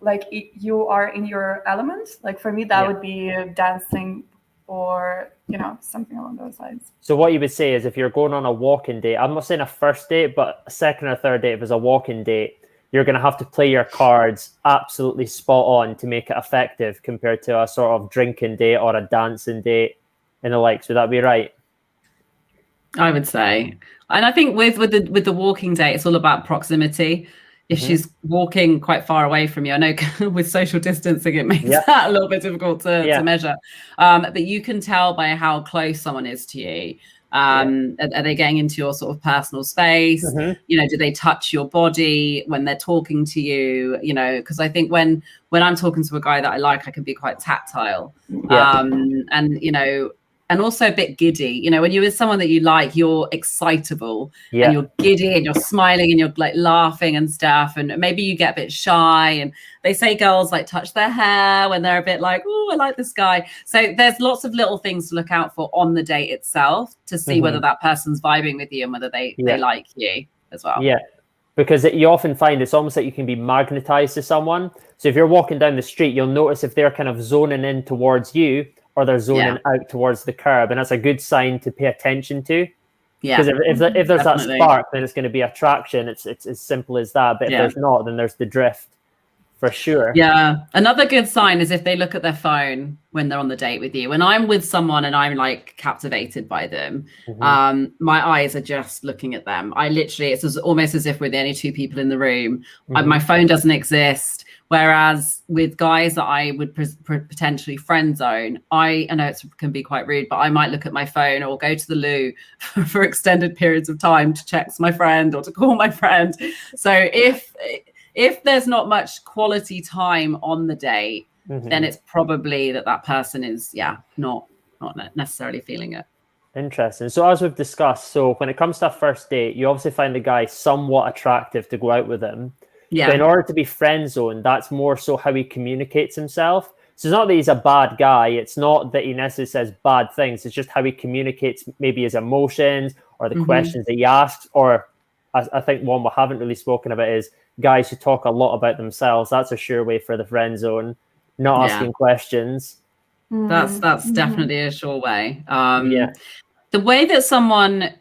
like you are in your element. For me, that would be dancing or, something along those lines. So what you would say is, if you're going on a walking date, I'm not saying a first date, but a second or third date, if it's a walking date, you're going to have to play your cards absolutely spot on to make it effective compared to a sort of drinking date or a dancing date and the likes. Would that be right? I would say. And I think with the walking date, it's all about proximity. If she's walking quite far away from you, I know with social distancing, it makes that a little bit difficult to measure. But you can tell by how close someone is to you. Are they getting into your sort of personal space? Do they touch your body when they're talking to you? Because I think when I'm talking to a guy that I like, I can be quite tactile. And also a bit giddy. When you're with someone that you like, you're excitable and you're giddy and you're smiling and you're laughing and stuff. And maybe you get a bit shy. And they say girls touch their hair when they're a bit oh, I like this guy. So there's lots of little things to look out for on the date itself to see whether that person's vibing with you and whether they like you as well. Yeah, because you often find it's almost like you can be magnetized to someone. So if you're walking down the street, you'll notice if they're kind of zoning in towards you, or they're zoning out towards the curb, and that's a good sign to pay attention to. Because if there's that spark, then it's going to be attraction. It's as simple as that. But if there's not, then there's the drift, for sure. Yeah. Another good sign is if they look at their phone when they're on the date with you. When I'm with someone and I'm captivated by them, my eyes are just looking at them. It's almost as if we're the only two people in the room. My phone doesn't exist. Whereas with guys that I would potentially friend zone, I know it can be quite rude, but I might look at my phone or go to the loo for extended periods of time to text my friend or to call my friend. So if there's not much quality time on the date, then it's probably that person is not necessarily feeling it. Interesting. So as we've discussed, so when it comes to a first date, you obviously find the guy somewhat attractive to go out with him. But in order to be friend zoned, that's more so how he communicates himself. So it's not that he's a bad guy. It's not that he necessarily says bad things. It's just how he communicates maybe his emotions or the questions that he asks. Or I think one we haven't really spoken about is guys who talk a lot about themselves. That's a sure way for the friend zone, not asking questions. That's definitely a sure way. The way that someone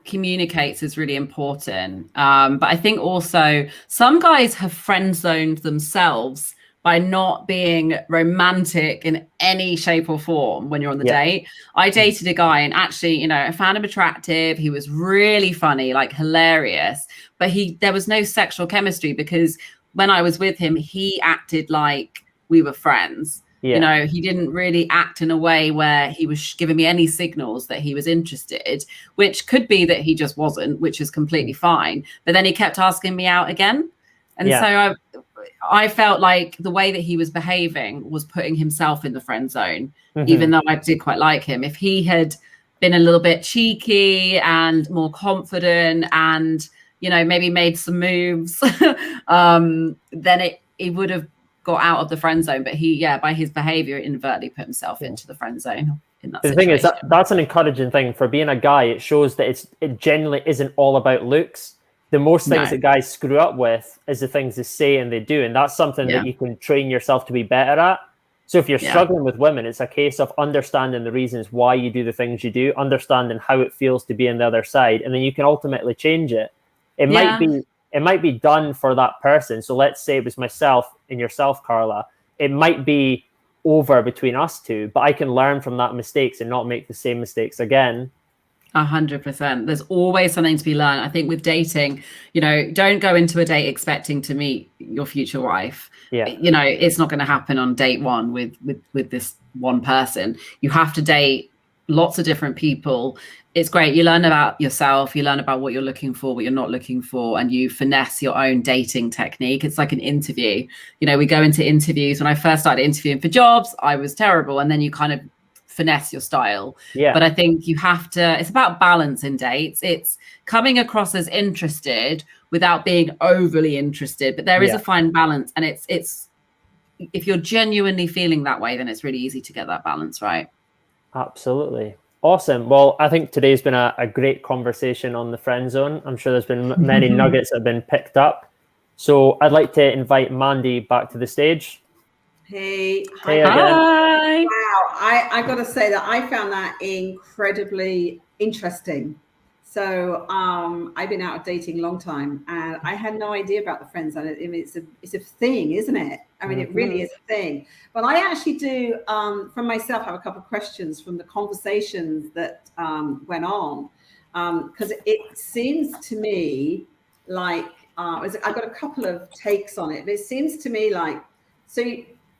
communicates is really important. But I think also some guys have friend zoned themselves by not being romantic in any shape or form when you're on the date. I dated a guy and actually, I found him attractive. He was really funny, hilarious, but there was no sexual chemistry because when I was with him, he acted like we were friends. He didn't really act in a way where he was giving me any signals that he was interested, which could be that he just wasn't, which is completely fine. But then he kept asking me out again. And so I felt like the way that he was behaving was putting himself in the friend zone, even though I did quite like him. If he had been a little bit cheeky and more confident and, maybe made some moves, then he would have got out of the friend zone. But he, by his behavior, inadvertently put himself into the friend zone in that situation. The thing is, that's an encouraging thing. For being a guy, it shows that it genuinely isn't all about looks. The most things that guys screw up with is the things they say and they do. And that's something that you can train yourself to be better at. So if you're Yeah. struggling with women, it's a case of understanding the reasons why you do the things you do, understanding how it feels to be on the other side, and then you can ultimately change it. It might be done for that person. So let's say it was myself and yourself, Carla. It might be over between us two, but I can learn from that mistakes and not make the same mistakes again. 100%. There's always something to be learned. I think with dating, don't go into a date expecting to meet your future wife. Yeah. It's not going to happen on date one with this one person. You have to date lots of different people. It's great. You learn about yourself, you learn about what you're looking for, what you're not looking for, and you finesse your own dating technique. It's like an interview. We go into interviews. When I first started interviewing for jobs, I was terrible. And then you kind of finesse your style. Yeah. But I think you have to, it's about balance in dates. It's coming across as interested without being overly interested, but there is a fine balance. And it's if you're genuinely feeling that way, then it's really easy to get that balance right. Absolutely. Awesome. Well, I think today's been a great conversation on the friend zone. I'm sure there's been many nuggets that have been picked up. So I'd like to invite Mandy back to the stage. Hey. Hey again. Hi. Wow, I got to say that I found that incredibly interesting. So I've been out of dating a long time, and I had no idea about the friend zone. I mean, it's a thing, isn't it? I mean, it really is a thing. But I actually do, from myself, have a couple of questions from the conversations that went on, because it seems to me like I've got a couple of takes on it. But it seems to me like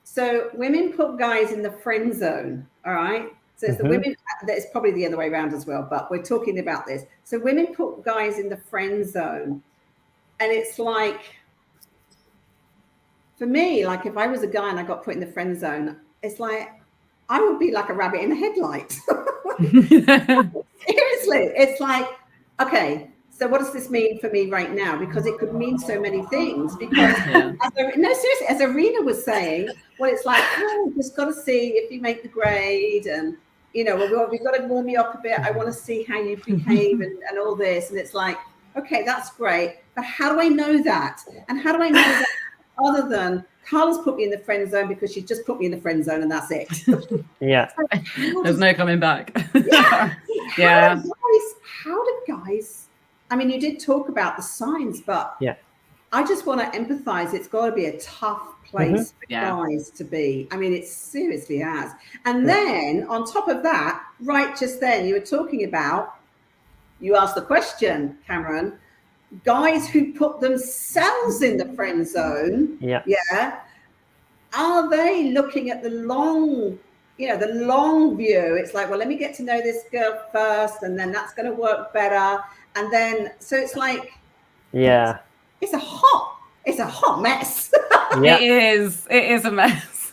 so women put guys in the friend zone, all right? So it's the women, it's probably the other way around as well, but we're talking about this. So women put guys in the friend zone. And it's like, for me, like if I was a guy and I got put in the friend zone, it's like, I would be like a rabbit in a headlight. Seriously, it's like, okay, so what does this mean for me right now? Because it could mean so many things. Because seriously, as Arena was saying, well, it's like, we've just got to see if you make the grade, and we've got to warm you up a bit. I want to see how you behave and all this. And it's like, okay, that's great, but how do I know that? And how do I know that other than Carla's put me in the friend zone because she's just put me in the friend zone and that's it? Yeah. There's no coming back. Yeah. How do guys? I mean, you did talk about the signs, but I just want to empathize. It's got to be a tough place for guys to be. I mean, it seriously has. And then on top of that, right just then, you were talking about, you asked the question, Cameron, guys who put themselves in the friend zone. Yeah. Are they looking at the long view? It's like, well, let me get to know this girl first, and then that's going to work better. And then, so it's like, it's a hot mess. Yeah. It is a mess.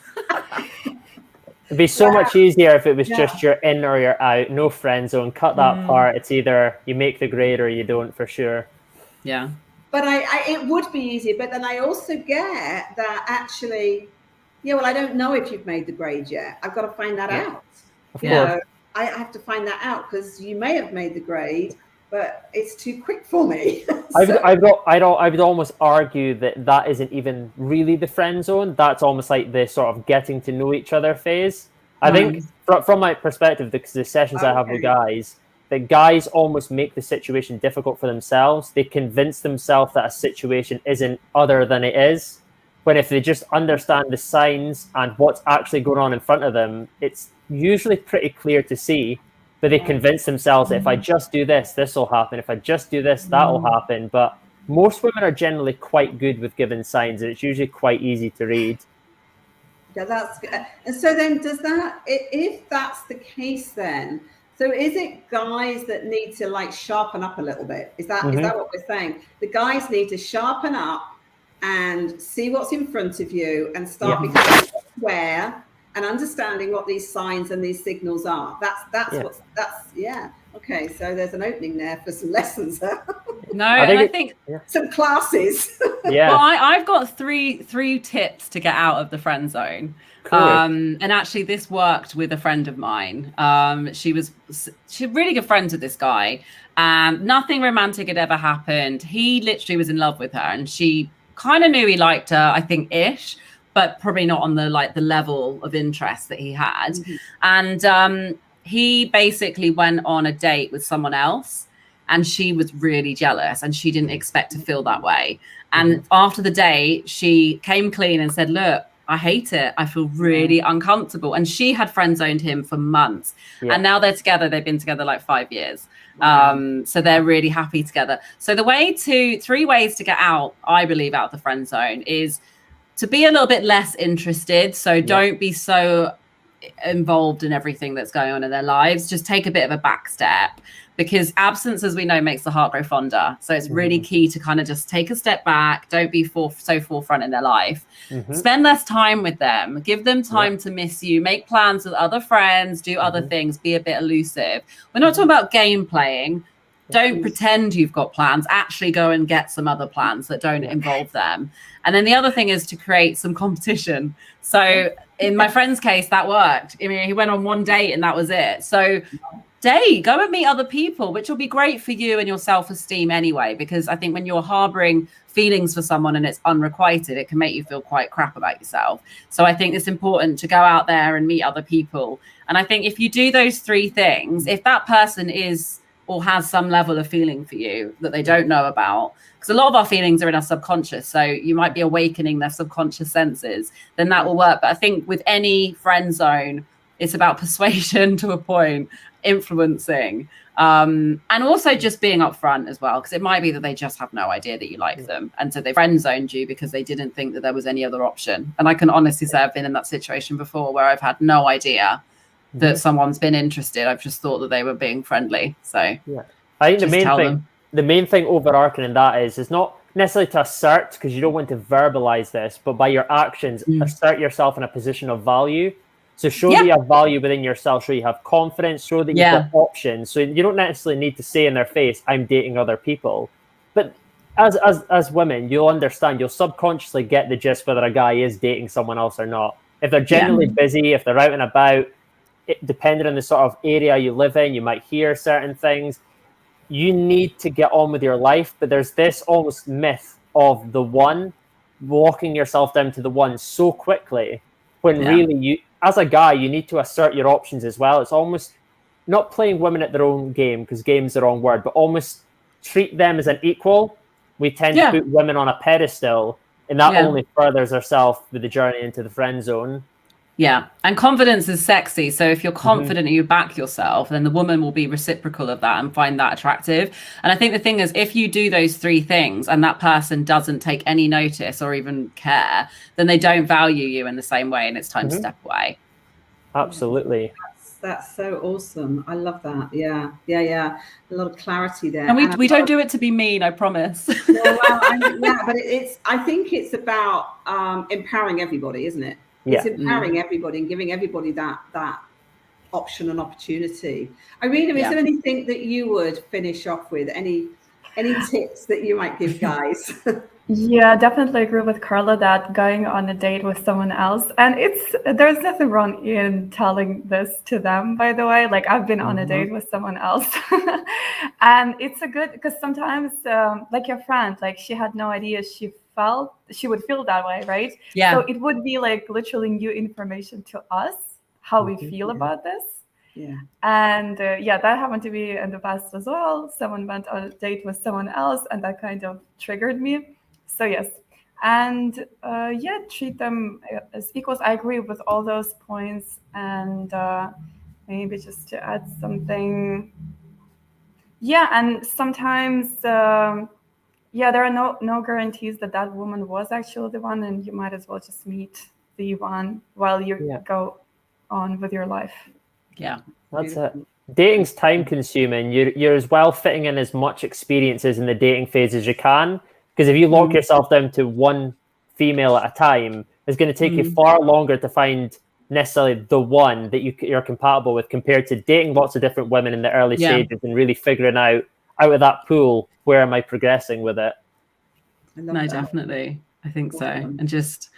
It'd be so much easier if it was just you're in or you're out, no friend zone, cut that part. It's either you make the grade or you don't, for sure. Yeah. But it would be easier. But then I also get that actually, I don't know if you've made the grade yet. I've got to find that out. Of course. I have to find that out, because you may have made the grade, but it's too quick for me. I would almost argue that isn't even really the friend zone. That's almost like the sort of getting to know each other phase. I think from my perspective, the sessions I have with guys, that guys almost make the situation difficult for themselves. They convince themselves that a situation isn't other than it is, when if they just understand the signs and what's actually going on in front of them, it's usually pretty clear to see. But they convince themselves that if I just do this, this will happen. If I just do this, that will happen. But most women are generally quite good with giving signs, and it's usually quite easy to read. Yeah, that's good. And so then if that's the case then, so is it guys that need to like sharpen up a little bit? Is that what we're saying? The guys need to sharpen up and see what's in front of you and start becoming aware and understanding what these signs and these signals are. That's okay. So there's an opening there for some lessons. No, I think some classes. Yeah. Well, I've got three tips to get out of the friend zone. Cool. And actually, this worked with a friend of mine. She really good friends with this guy, and nothing romantic had ever happened. He literally was in love with her, and she kind of knew he liked her, I think, ish. but probably not on the level of interest that he had. And he basically went on a date with someone else, and she was really jealous, and she didn't expect to feel that way. And after the date, she came clean and said, look, I hate it. I feel really uncomfortable. And she had friend zoned him for months. Yeah. And now they're together. They've been together like 5 years. So they're really happy together. So the 3 ways to get out, I believe, out of the friend zone is to be a little bit less interested. So don't be so involved in everything that's going on in their lives. Just take a bit of a back step, because absence, as we know, makes the heart grow fonder. So it's really key to kind of just take a step back. Don't be so forefront in their life. Spend less time with them. Give them time to miss you. Make plans with other friends. Do other things. Be a bit elusive. We're not talking about game playing. Don't pretend you've got plans. Actually go and get some other plans that don't involve them. And then the other thing is to create some competition. So in my friend's case, that worked. I mean, he went on 1 date and that was it. So go and meet other people, which will be great for you and your self-esteem anyway, because I think when you're harboring feelings for someone and it's unrequited, it can make you feel quite crap about yourself. So I think it's important to go out there and meet other people. And I think if you do those 3 things, if that person is or has some level of feeling for you that they don't know about, because a lot of our feelings are in our subconscious, so you might be awakening their subconscious senses, then that will work. But I think with any friend zone, it's about persuasion to a point, influencing, and also just being upfront as well, because it might be that they just have no idea that you like them, and so they friend zoned you because they didn't think that there was any other option. And I can honestly say I've been in that situation before where I've had no idea that someone's been interested. I've just thought that they were being friendly. So I think the main thing overarching in that is not necessarily to assert, because you don't want to verbalize this, but by your actions assert yourself in a position of value. So show that you have value within yourself, show you have confidence, show that you've got options. So you don't necessarily need to say in their face, I'm dating other people. But as women, you'll understand, you'll subconsciously get the gist whether a guy is dating someone else or not. If they're generally busy, if they're out and about, depending on the sort of area you live in, you might hear certain things. You need to get on with your life. But there's this almost myth of the one, walking yourself down to the one so quickly, when really you, as a guy, you need to assert your options as well. It's almost not playing women at their own game, because game's the wrong word, but almost treat them as an equal. We tend to put women on a pedestal, and that only furthers ourselves with the journey into the friend zone. Yeah. And confidence is sexy. So if you're confident and you back yourself, then the woman will be reciprocal of that and find that attractive. And I think the thing is, if you do those 3 things and that person doesn't take any notice or even care, then they don't value you in the same way, and it's time to step away. Absolutely. That's so awesome. I love that. Yeah. A lot of clarity there. And we don't do it to be mean, I promise. But I think it's about empowering everybody, isn't it? It's empowering everybody and giving everybody that option and opportunity. Irina, is there anything that you would finish off with? Any tips that you might give guys? Yeah, definitely agree with Carla that going on a date with someone else, and there's nothing wrong in telling this to them, by the way. Like, I've been on a date with someone else and it's a good, because sometimes like your friend, like she had no idea she would feel that way, right? Yeah. So it would be like literally new information to us, how we feel about this. Yeah. And that happened to me in the past as well. Someone went on a date with someone else, and that kind of triggered me. So yes, and treat them as equals. I agree with all those points, and maybe just to add something. Yeah, and sometimes there are no guarantees that woman was actually the one, and you might as well just meet the one while you go on with your life. Yeah, that's it. Dating's time consuming. You're as well fitting in as much experiences in the dating phase as you can. Because if you lock yourself down to one female at a time, it's going to take you far longer to find necessarily the one that you're compatible with, compared to dating lots of different women in the early stages and really figuring out of that pool, where am I progressing with it? No, definitely. I think so. And just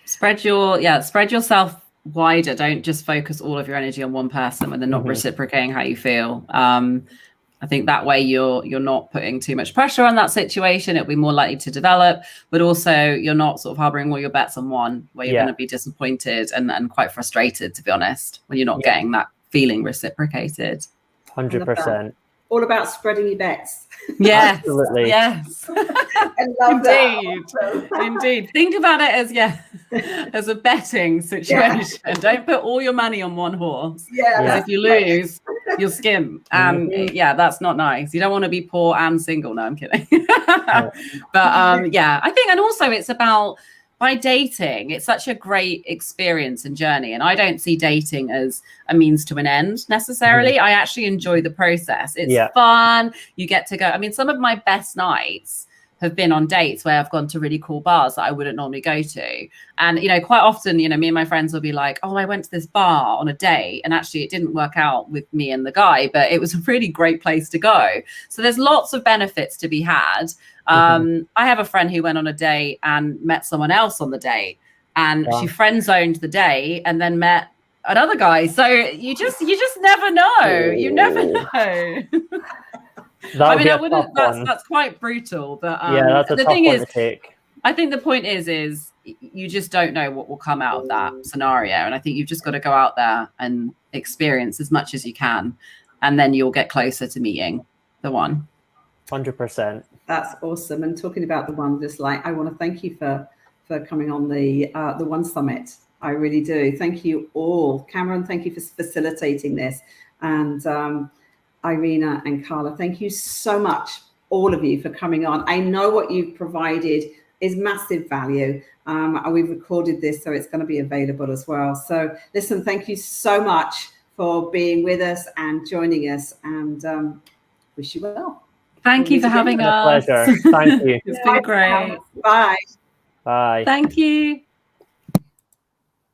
spread yourself wider. Don't just focus all of your energy on one person when they're not reciprocating how you feel. I I think that way you're not putting too much pressure on that situation. It'll be more likely to develop, but also you're not sort of harboring all your bets on one where you're going to be disappointed and quite frustrated, to be honest, when you're not getting that feeling reciprocated. 100%. All about spreading your bets. Yes, absolutely. Yes. I love that. Indeed. Think about it as a betting situation. Don't put all your money on one horse. Yeah. If you lose, you'll skim. And that's not nice. You don't want to be poor and single. No, I'm kidding. But I think, and also it's about, by dating, it's such a great experience and journey. And I don't see dating as a means to an end necessarily. I actually enjoy the process. It's fun. You get to go. I mean, some of my best nights have been on dates where I've gone to really cool bars that I wouldn't normally go to. And, quite often, me and my friends will be like, oh, I went to this bar on a date. And actually it didn't work out with me and the guy, but it was a really great place to go. So there's lots of benefits to be had. I have a friend who went on a date and met someone else on the date, and she friend zoned the date and then met another guy. So you just never know. You never know. That's quite brutal, but that's a tough one to take. I think the point is you just don't know what will come out of that scenario, and I think you've just got to go out there and experience as much as you can, and then you'll get closer to meeting the one. 100%. That's awesome. And talking about the one, just like, I want to thank you for coming on the One Summit. I really do. Thank you all. Cameron, thank you for facilitating this. And Irina and Carla, thank you so much, all of you, for coming on. I know what you've provided is massive value. And we've recorded this, so it's going to be available as well. So listen, thank you so much for being with us and joining us, and wish you well. Thank you for having us. It's been a pleasure. Thank you. It's been great. Bye. Bye. Thank you.